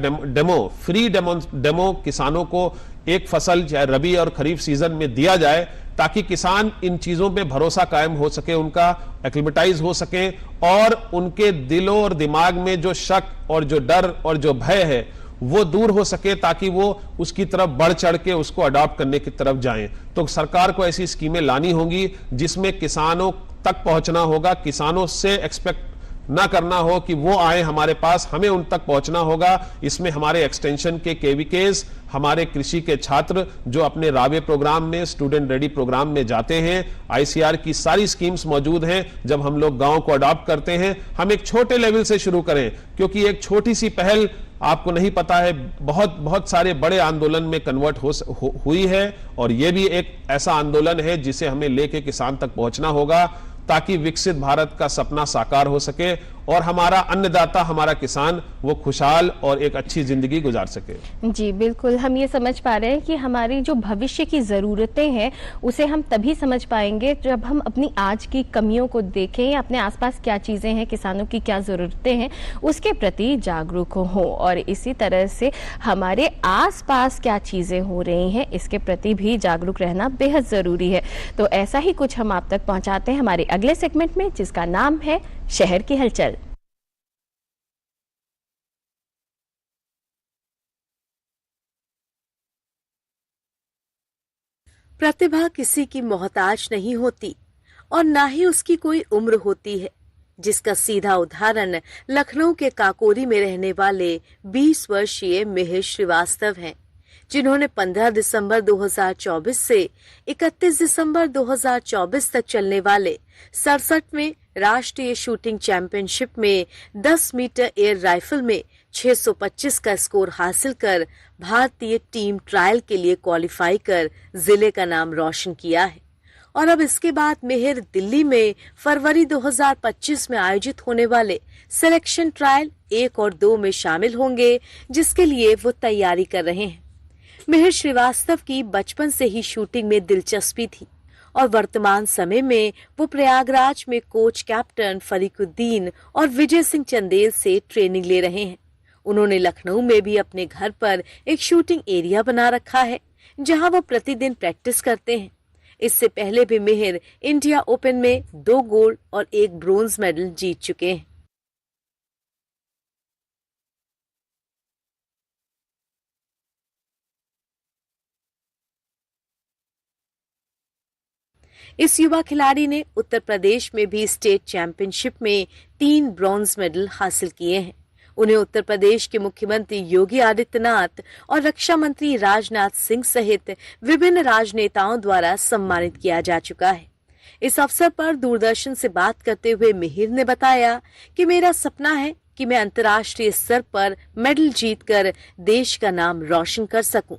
फ्री डेमो किसानों को एक फसल चाहे रबी और खरीफ सीजन में दिया जाए, ताकि किसान इन चीजों पे भरोसा कायम हो सके, उनका एक्लिमेटाइज हो सके, और उनके दिलों और दिमाग में जो शक और जो डर और जो भय है वो दूर हो सके, ताकि वो उसकी तरफ बढ़ चढ़ के उसको अडॉप्ट करने की तरफ जाएं। तो सरकार को ऐसी स्कीमें लानी होंगी जिसमें किसानों तक पहुंचना होगा, किसानों से एक्सपेक्ट ना करना हो कि वो आए हमारे पास, हमें उन तक पहुंचना होगा। इसमें हमारे एक्सटेंशन के केवीकेस, हमारे कृषि के छात्र जो अपने रावे प्रोग्राम में, स्टूडेंट रेडी प्रोग्राम में जाते हैं, आईसीआर की सारी स्कीम्स मौजूद हैं। जब हम लोग गांव को अडॉप्ट करते हैं, हम एक छोटे लेवल से शुरू करें, क्योंकि एक छोटी सी पहल, आपको नहीं पता है, बहुत सारे बड़े आंदोलन में कन्वर्ट हुई है। और यह भी एक ऐसा आंदोलन है जिसे हमें लेके किसान तक पहुंचना होगा, ताकि विकसित भारत का सपना साकार हो सके और हमारा अन्नदाता, हमारा किसान, वो खुशहाल और एक अच्छी जिंदगी गुजार सके। जी बिल्कुल, हम ये समझ पा रहे हैं कि हमारी जो भविष्य की ज़रूरतें हैं उसे हम तभी समझ पाएंगे जब हम अपनी आज की कमियों को देखें, या अपने आसपास क्या चीज़ें हैं, किसानों की क्या ज़रूरतें हैं, उसके प्रति जागरूक हों। और इसी तरह से हमारे आसपास क्या चीज़ें हो रही हैं, इसके प्रति भी जागरूक रहना बेहद ज़रूरी है। तो ऐसा ही कुछ हम आप तक पहुँचाते हैं हमारे अगले सेगमेंट में, जिसका नाम है शहर की हलचल। प्रतिभा किसी की मोहताज नहीं होती और ना ही उसकी कोई उम्र होती है, जिसका सीधा उदाहरण लखनऊ के काकोरी में रहने वाले 20 वर्षीय मिहिर श्रीवास्तव हैं, जिन्होंने 15 दिसंबर 2024 से 31 दिसंबर 2024 तक चलने वाले 67वें राष्ट्रीय शूटिंग चैंपियनशिप में 10 मीटर एयर राइफल में 625 का स्कोर हासिल कर भारतीय टीम ट्रायल के लिए क्वालिफाई कर जिले का नाम रोशन किया है। और अब इसके बाद मिहिर दिल्ली में फरवरी 2025 में आयोजित होने वाले सिलेक्शन ट्रायल 1 और 2 में शामिल होंगे, जिसके लिए वो तैयारी कर रहे हैं। मिहिर श्रीवास्तव की बचपन से ही शूटिंग में दिलचस्पी थी और वर्तमान समय में वो प्रयागराज में कोच कैप्टन फरीकुद्दीन और विजय सिंह चंदेल से ट्रेनिंग ले रहे हैं। उन्होंने लखनऊ में भी अपने घर पर एक शूटिंग एरिया बना रखा है, जहां वो प्रतिदिन प्रैक्टिस करते हैं। इससे पहले भी मिहिर इंडिया ओपन में 2 गोल्ड और 1 ब्रोंज मेडल जीत चुके हैं। इस युवा खिलाड़ी ने उत्तर प्रदेश में भी स्टेट चैंपियनशिप में 3 ब्रॉन्ज मेडल हासिल किए हैं। उन्हें उत्तर प्रदेश के मुख्यमंत्री योगी आदित्यनाथ और रक्षा मंत्री राजनाथ सिंह सहित विभिन्न राजनेताओं द्वारा सम्मानित किया जा चुका है। इस अवसर पर दूरदर्शन से बात करते हुए मिहिर ने बताया कि मेरा सपना है कि मैं अंतर्राष्ट्रीय स्तर पर मेडल जीतकर देश का नाम रोशन कर सकूं।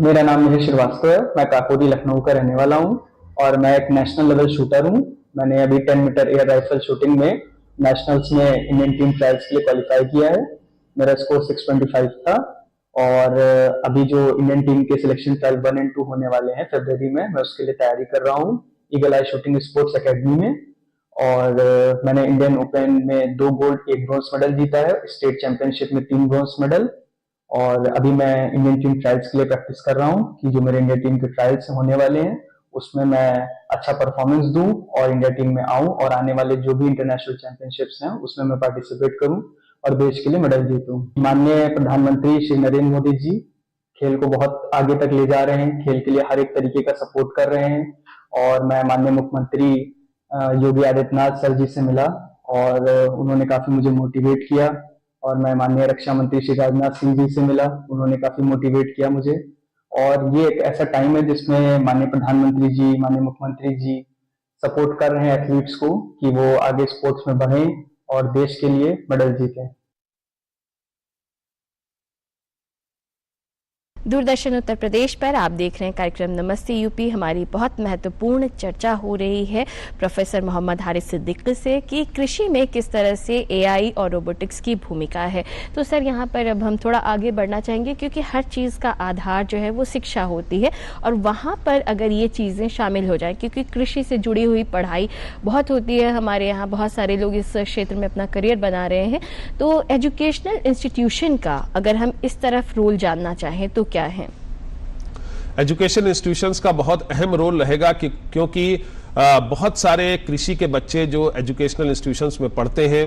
मेरा नाम मिहिर श्रीवास्तव है। मैं काकोरी लखनऊ का रहने वाला हूं और मैं एक नेशनल लेवल शूटर हूं। मैंने अभी 10 मीटर एयर राइफल शूटिंग में नेशनल्स में इंडियन टीम ट्रायल्स के लिए क्वालिफाई किया है। मेरा स्कोर 625 था और अभी जो इंडियन टीम के सिलेक्शन ट्रायल 1 और 2 होने वाले हैं फरवरी में, मैं उसके लिए तैयारी कर रहा हूँ ईगल आई शूटिंग स्पोर्ट्स एकेडमी में। और मैंने इंडियन ओपन में 2 गोल्ड 1 ब्रॉन्ज मेडल जीता है, स्टेट चैंपियनशिप में 3 ब्रॉन्ज मेडल। और अभी मैं इंडियन टीम ट्रायल्स के लिए प्रैक्टिस कर रहा हूँ कि जो मेरे इंडिया टीम के ट्रायल्स होने वाले हैं उसमें मैं अच्छा परफॉर्मेंस दूं और इंडिया टीम में आऊं और आने वाले जो भी इंटरनेशनल चैंपियनशिप्स हैं उसमें मैं पार्टिसिपेट करूं और देश के लिए मेडल जीतूं। माननीय प्रधानमंत्री श्री नरेंद्र मोदी जी खेल को बहुत आगे तक ले जा रहे हैं, खेल के लिए हर एक तरीके का सपोर्ट कर रहे हैं। और मैं माननीय मुख्यमंत्री योगी आदित्यनाथ सर जी से मिला और उन्होंने काफी मुझे मोटिवेट किया। और मैं माननीय रक्षा मंत्री श्री राजनाथ सिंह जी से मिला, उन्होंने काफी मोटिवेट किया मुझे। और ये एक ऐसा टाइम है जिसमें माननीय प्रधानमंत्री जी, माननीय मुख्यमंत्री जी सपोर्ट कर रहे हैं एथलीट्स को कि वो आगे स्पोर्ट्स में बढ़ें और देश के लिए मेडल जीतें। दूरदर्शन उत्तर प्रदेश पर आप देख रहे हैं कार्यक्रम नमस्ते यूपी। हमारी बहुत महत्वपूर्ण चर्चा हो रही है प्रोफेसर मोहम्मद हारिस सिद्दीकी से कि कृषि में किस तरह से एआई और रोबोटिक्स की भूमिका है। तो सर यहाँ पर अब हम थोड़ा आगे बढ़ना चाहेंगे क्योंकि हर चीज़ का आधार जो है वो शिक्षा होती है और वहाँ पर अगर ये चीज़ें शामिल हो जाएं, क्योंकि कृषि से जुड़ी हुई पढ़ाई बहुत होती है, हमारे यहाँ बहुत सारे लोग इस क्षेत्र में अपना करियर बना रहे हैं। तो एजुकेशनल इंस्टीट्यूशन का अगर हम इस तरफ रोल जानना चाहें तो क्या है? एजुकेशन इंस्टीट्यूशंस का बहुत अहम रोल रहेगा क्योंकि बहुत सारे कृषि के बच्चे जो एजुकेशनल इंस्टीट्यूशंस में पढ़ते हैं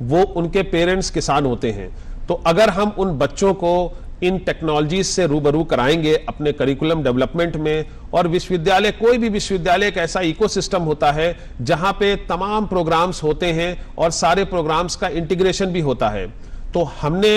वो उनके पेरेंट्स किसान होते हैं। तो अगर हम उन बच्चों को इन टेक्नोलॉजीज से रूबरू कराएंगे अपने करिकुलम डेवलपमेंट में, और विश्वविद्यालय, कोई भी विश्वविद्यालय एक ऐसा इकोसिस्टम होता है जहां पे तमाम प्रोग्राम्स होते हैं और सारे प्रोग्राम्स का इंटीग्रेशन भी होता है। तो हमने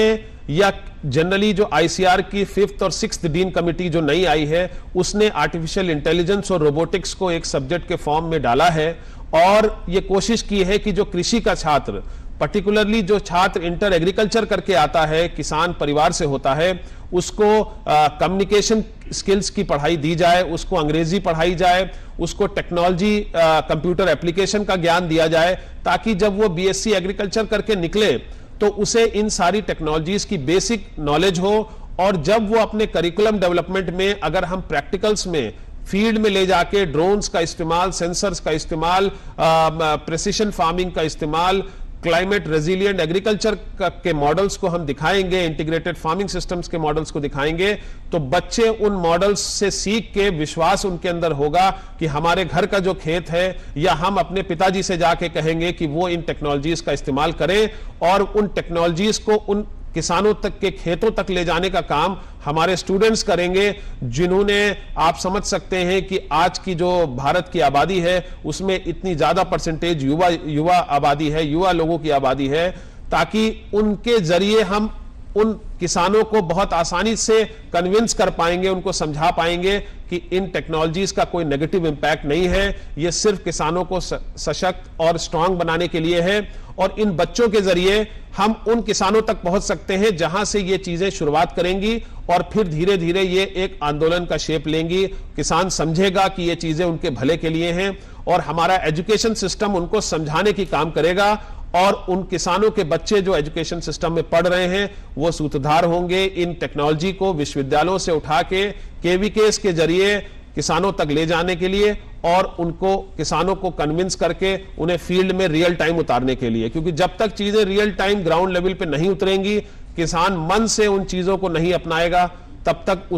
या जनरली जो आईसीआर की 5th और 6th डीन कमेटी जो नई आई है उसने आर्टिफिशियल इंटेलिजेंस और रोबोटिक्स को एक सब्जेक्ट के फॉर्म में डाला है और ये कोशिश की है कि जो कृषि का छात्र, पर्टिकुलरली जो छात्र इंटर एग्रीकल्चर करके आता है, किसान परिवार से होता है, उसको कम्युनिकेशन स्किल्स की पढ़ाई दी जाए, उसको अंग्रेजी पढ़ाई जाए, उसको टेक्नोलॉजी कंप्यूटर एप्लीकेशन का ज्ञान दिया जाए, ताकि जब वो बीएससी एग्रीकल्चर करके निकले तो उसे इन सारी टेक्नोलॉजीज की बेसिक नॉलेज हो। और जब वो अपने करिकुलम डेवलपमेंट में अगर हम प्रैक्टिकल्स में फील्ड में ले जाके ड्रोन्स का इस्तेमाल, सेंसर्स का इस्तेमाल, प्रेसिशन फार्मिंग का इस्तेमाल, क्लाइमेट रेजिलिएंट एग्रीकल्चर के मॉडल्स को हम दिखाएंगे, इंटीग्रेटेड फार्मिंग सिस्टम्स के मॉडल्स को दिखाएंगे, तो बच्चे उन मॉडल्स से सीख के विश्वास उनके अंदर होगा कि हमारे घर का जो खेत है, या हम अपने पिताजी से जाके कहेंगे कि वो इन टेक्नोलॉजीज का इस्तेमाल करें और उन टेक्नोलॉजीज को उन किसानों तक के खेतों तक ले जाने का काम हमारे स्टूडेंट्स करेंगे, जिन्होंने, आप समझ सकते हैं कि आज की जो भारत की आबादी है उसमें इतनी ज्यादा परसेंटेज युवा आबादी है, युवा लोगों की आबादी है, ताकि उनके जरिए हम उन किसानों को बहुत आसानी से कन्विंस कर पाएंगे, उनको समझा पाएंगे कि इन टेक्नोलॉजीज का कोई नेगेटिव इंपैक्ट नहीं है, ये सिर्फ किसानों को सशक्त और स्ट्रांग बनाने के लिए है। और इन बच्चों के जरिए हम उन किसानों तक पहुंच सकते हैं जहां से ये चीजें शुरुआत करेंगी और फिर धीरे धीरे ये एक आंदोलन का शेप लेंगी। किसान समझेगा कि ये चीजें उनके भले के लिए हैं और हमारा एजुकेशन सिस्टम उनको समझाने की काम करेगा और उन किसानों के बच्चे जो एजुकेशन सिस्टम में पढ़ रहे हैं वो सूत्रधार होंगे। इन टेक्नोलॉजी को विश्वविद्यालयों से उठा के केवीकेस के जरिए किसानों तक ले जाने के लिए और उनको किसानों को कन्विंस करके उन्हें फील्ड में रियल टाइम उतारने के लिए, क्योंकि जब तक चीजें रियल टाइम ग्राउंड लेवल पे नहीं उतरेंगी, किसान मन से उन चीजों को नहीं अपनाएगा, तब तक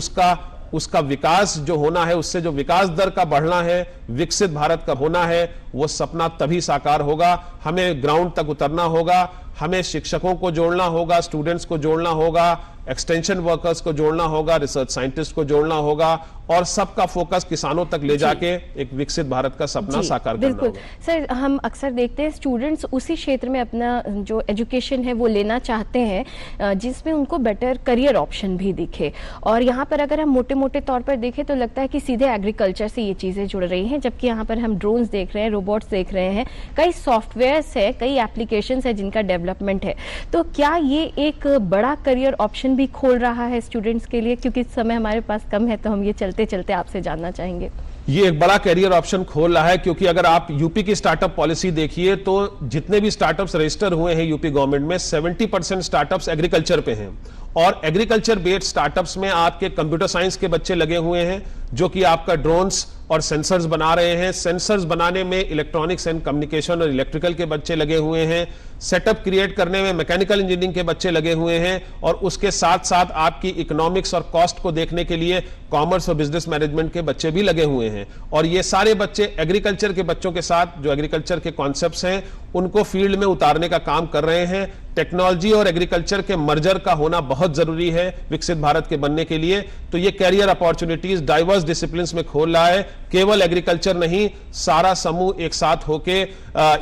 उसका विकास जो होना है, उससे जो विकास दर का बढ़ना है, विकसित भारत का होना है, वो सपना तभी साकार होगा। हमें ग्राउंड तक उतरना होगा, हमें शिक्षकों को जोड़ना होगा, स्टूडेंट्स को जोड़ना होगा, एक्सटेंशन वर्कर्स को जोड़ना होगा, रिसर्च साइंटिस्ट को जोड़ना होगा और सबका फोकस किसानों तक ले जाके एक विकसित भारत का सपना साकार करना होगा। सर, हम अक्सर देखते हैं स्टूडेंट्स उसी क्षेत्र में अपना जो एजुकेशन है वो लेना चाहते हैं जिसमें उनको बेटर करियर ऑप्शन भी दिखे, और यहाँ पर अगर हम मोटे मोटे तौर पर देखें तो लगता है कि सीधे एग्रीकल्चर से ये चीजें जुड़ रही हैं, जबकि यहाँ पर हम ड्रोन्स देख रहे हैं, रोबोट्स देख रहे हैं, कई सॉफ्टवेयर्स है, कई एप्लीकेशंस है जिनका डेवलपमेंट है। तो क्या ये एक बड़ा करियर ऑप्शन भी खोल रहा है स्टूडेंट्स के लिए? क्योंकि समय हमारे पास कम है तो हम ये चलते चलते आपसे जानना चाहेंगे। ये एक बड़ा कैरियर ऑप्शन खोल रहा है, क्योंकि अगर आप यूपी की स्टार्टअप पॉलिसी देखिए तो जितने भी स्टार्टअप्स रजिस्टर हुए हैं यूपी गवर्नमेंट में, 70% स्टार्टअप्स एग्रीकल्चर पे हैं और एग्रीकल्चर बेस्ड स्टार्टअप्स में आपके कंप्यूटर साइंस के बच्चे लगे हुए हैं जो कि आपका ड्रोन्स और सेंसर्स बना रहे हैं। सेंसर्स बनाने में इलेक्ट्रॉनिक्स एंड कम्युनिकेशन और इलेक्ट्रिकल के बच्चे लगे हुए हैं, सेटअप क्रिएट करने में मैकेनिकल इंजीनियरिंग के बच्चे लगे हुए हैं और उसके साथ साथ आपकी इकोनॉमिक्स और कॉस्ट को देखने के लिए कॉमर्स और बिजनेस मैनेजमेंट के बच्चे भी लगे हुए हैं। और ये सारे बच्चे एग्रीकल्चर के बच्चों के साथ जो एग्रीकल्चर के कॉन्सेप्ट्स हैं उनको फील्ड में उतारने का काम कर रहे हैं। टेक्नोलॉजी और एग्रीकल्चर के मर्जर का होना बहुत जरूरी है विकसित भारत के बनने के लिए। तो ये कैरियर अपॉर्चुनिटीज डाइवर्स डिसिप्लिन्स में खोल रहा है, केवल एग्रीकल्चर नहीं, सारा समूह एक साथ होके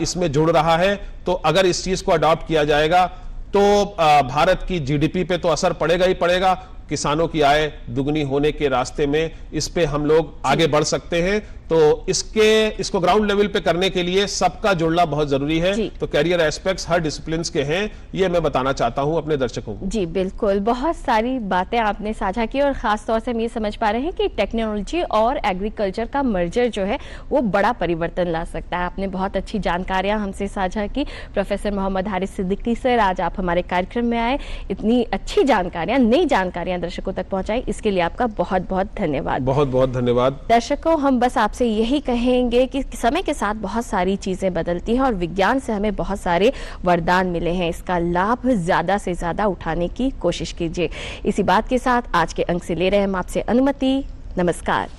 इसमें जुड़ रहा है। तो अगर इस चीज को अडॉप्ट किया जाएगा तो भारत की जीडीपी पे तो असर पड़ेगा ही पड़ेगा, किसानों की आय दुगनी होने के रास्ते में इस पे हम लोग आगे बढ़ सकते हैं। तो इसको ग्राउंड लेवल पे करने के लिए सबका जुड़ना बहुत जरूरी है। तो कैरियर एस्पेक्ट्स हर डिसिप्लिन्स के हैं, ये मैं बताना चाहता हूं अपने दर्शकों को। जी बिल्कुल, बहुत सारी बातें आपने साझा की और खास तौर से हम ये समझ पा रहे हैं कि टेक्नोलॉजी और एग्रीकल्चर का मर्जर जो है वो बड़ा परिवर्तन ला सकता है। आपने बहुत अच्छी जानकारियां हमसे साझा की। प्रोफेसर मोहम्मद हारिस सिद्दीकी सर, आज आप हमारे कार्यक्रम में आए, इतनी अच्छी जानकारियां, नई जानकारियां दर्शकों तक पहुंचाई, इसके लिए आपका बहुत बहुत धन्यवाद। बहुत बहुत धन्यवाद। दर्शकों, हम बस आपसे यही कहेंगे कि समय के साथ बहुत सारी चीजें बदलती हैं और विज्ञान से हमें बहुत सारे वरदान मिले हैं, इसका लाभ ज्यादा से ज्यादा उठाने की कोशिश कीजिए। इसी बात के साथ आज के अंक से ले रहे हैं हम आपसे अनुमति। नमस्कार।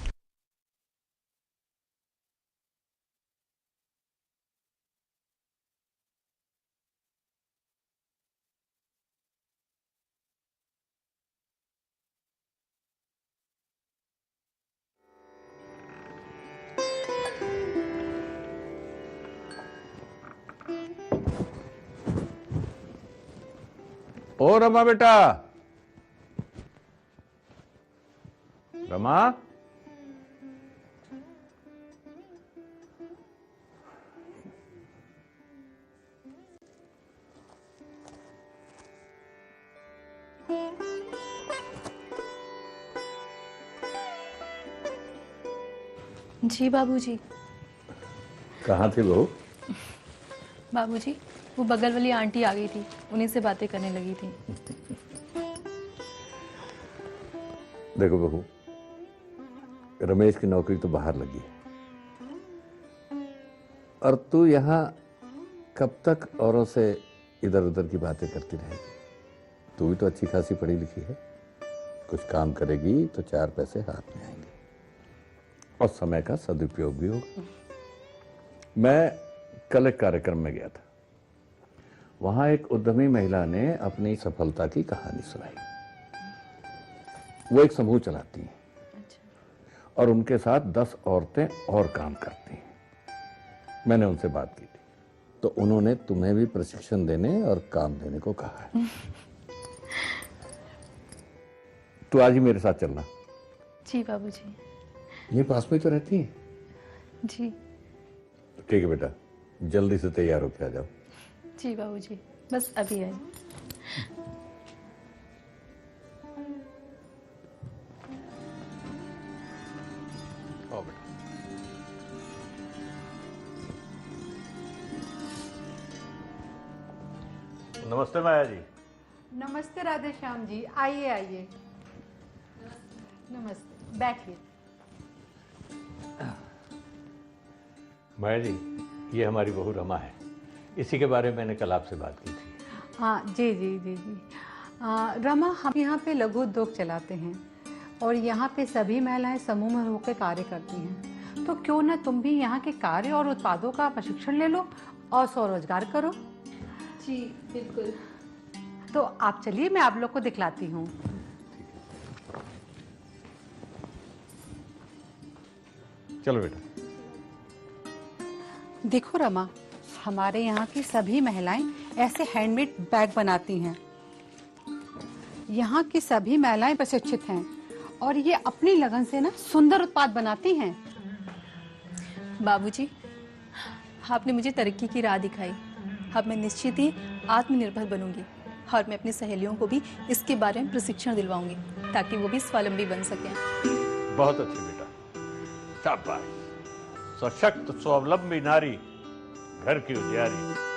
ओ रमा बेटा, रमा, जी बाबूजी। कहाँ थे बहू? बाबूजी, वो बगल वाली आंटी आ गई थी, उन्हीं से बातें करने लगी थी। देखो बहू, रमेश की नौकरी तो बाहर लगी है और तू यहाँ कब तक औरों से इधर उधर की बातें करती रहेगी? तू भी तो अच्छी खासी पढ़ी लिखी है, कुछ काम करेगी तो 4 पैसे हाथ में आएंगे और समय का सदुपयोग भी होगा। मैं कल एक कार्यक्रम में गया था, वहां एक उद्यमी महिला ने अपनी सफलता की कहानी सुनाई। वो एक समूह चलाती हैं और उनके साथ 10 औरतें और काम करती हैं। मैंने उनसे बात की थी तो उन्होंने तुम्हें भी प्रशिक्षण देने और काम देने को कहा है। तू आज ही मेरे साथ चलना। जी बाबूजी। ये पास में तो रहती है। जी। ठीक है बेटा, जल्दी से तैयार होके आ जाओ। जी बाबूजी, बस अभी आई। आओ बेटा। नमस्ते माया जी। नमस्ते राधे श्याम जी, आइए आइए। नमस्ते, बैठिए। माया जी, ये हमारी बहू रमा है, इसी के बारे में मैंने कल आपसे बात की थी। हाँ जी जी जी जी। रमा, हम यहाँ पे लघु उद्योग चलाते हैं और यहाँ पे सभी महिलाएं समूह में होकर कार्य करती हैं। तो क्यों ना तुम भी यहाँ के कार्य और उत्पादों का प्रशिक्षण ले लो और स्वरोजगार करो। जी बिल्कुल। तो आप चलिए, मैं आप लोग को दिखलाती हूँ। चलो बेटा। देखो रमा, हमारे यहाँ की सभी महिलाएं ऐसे हैंडमेड बैग बनाती हैं। यहाँ की सभी महिलाएं प्रशिक्षित हैं और ये अपनी लगन से ना सुंदर उत्पाद बनाती हैं। बाबूजी, आपने मुझे तरक्की की राह दिखाई। अब मैं निश्चित ही आत्मनिर्भर बनूंगी और मैं अपनी सहेलियों को भी इसके बारे में प्रशिक्षण दिलवाऊंगी ताकि वो भी स्वावलंबी बन सकें। बहुत अच्छी बेटा, शाबाश। सशक्त स्वावलंबी नारी घर की उजियारी।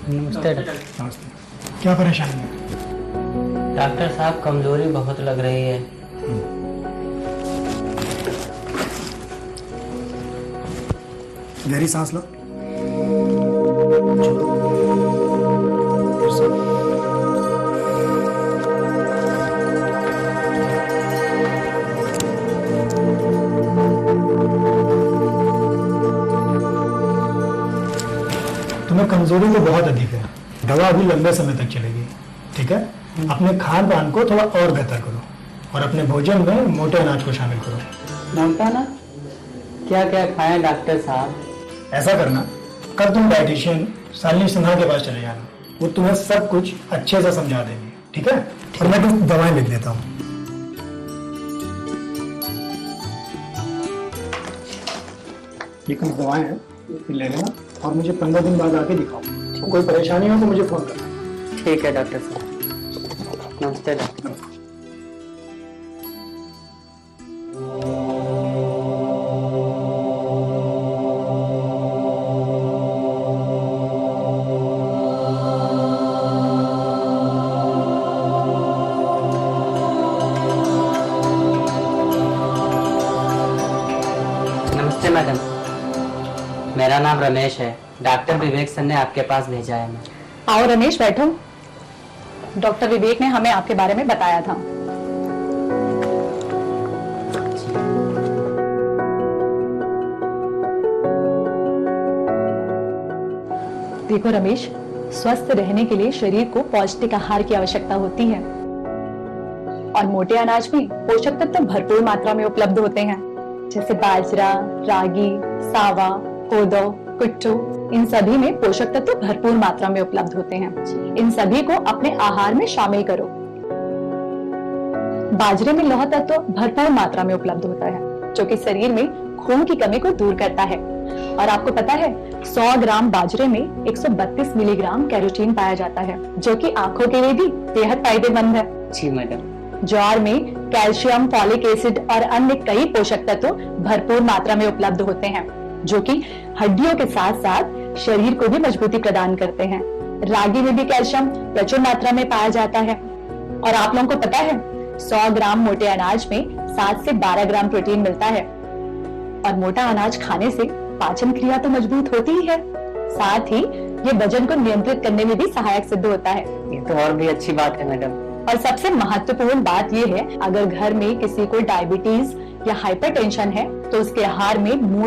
नमस्ते नमस्ते। क्या परेशानी है? डॉक्टर साहब, कमजोरी बहुत लग रही है। गहरी सांस लो। तुम्हें कमजोरी तो बहुत अधिक है, दवा भी लंबे समय तक चलेगी। ठीक है, अपने खान पान को थोड़ा और बेहतर करो और अपने भोजन में मोटे अनाज को शामिल करो। मोटा अनाज? क्या क्या खाएं डॉक्टर साहब? ऐसा करना, कल तुम डाइटिशियन शालिनी सिन्हा के पास चले जाना, वो तुम्हें सब कुछ अच्छे से समझा देंगे। ठीक है? और मैं कुछ दवाएं लिख देता हूँ। ये कुछ दवाएं हैं, ये ले लेना और मुझे 15 दिन बाद आके दिखाओ। कोई परेशानी हो तो मुझे फोन करना। ठीक है डॉक्टर साहब। नमस्ते डॉक्टर। नमस्ते मैडम, मेरा नाम रमेश है। डॉक्टर विवेक सर ने आपके पास भेजा है। मैं आओ रमेश, बैठो। डॉक्टर विवेक ने हमें आपके बारे में बताया था। देखो रमेश, स्वस्थ रहने के लिए शरीर को पौष्टिक आहार की आवश्यकता होती है और मोटे अनाज में पोषक तत्व भरपूर मात्रा में उपलब्ध होते हैं, जैसे बाजरा, रागी, सावा, कोदो, कुट्टू। इन सभी में पोषक तत्व भरपूर मात्रा में उपलब्ध होते हैं। इन सभी को अपने आहार में शामिल करो। बाजरे में लौह तत्व भरपूर मात्रा में उपलब्ध होता है, जो कि शरीर में खून की कमी को दूर करता है। और आपको पता है, 100 ग्राम बाजरे में 132 मिलीग्राम कैरोटीन पाया जाता है, जो कि आंखों के लिए भी बेहद फायदेमंद है। जी मैडम। ज्वार में कैल्शियम, फॉलिक एसिड और अन्य कई पोषक तत्व भरपूर मात्रा में उपलब्ध होते हैं, जो कि हड्डियों के साथ साथ शरीर को भी मजबूती प्रदान करते हैं। रागी में भी कैल्शियम प्रचुर मात्रा में पाया जाता है। और आप लोगों को पता है, 100 ग्राम मोटे अनाज में 7 से 12 ग्राम प्रोटीन मिलता है। और मोटा अनाज खाने से पाचन क्रिया तो मजबूत होती ही है, साथ ही ये वजन को नियंत्रित करने में भी सहायक सिद्ध होता है। ये तो और भी अच्छी बात है मैडम। और सबसे महत्वपूर्ण बात यह है, अगर घर में किसी को डायबिटीज या हाइपरटेंशन है तो उसके आहार में मोटे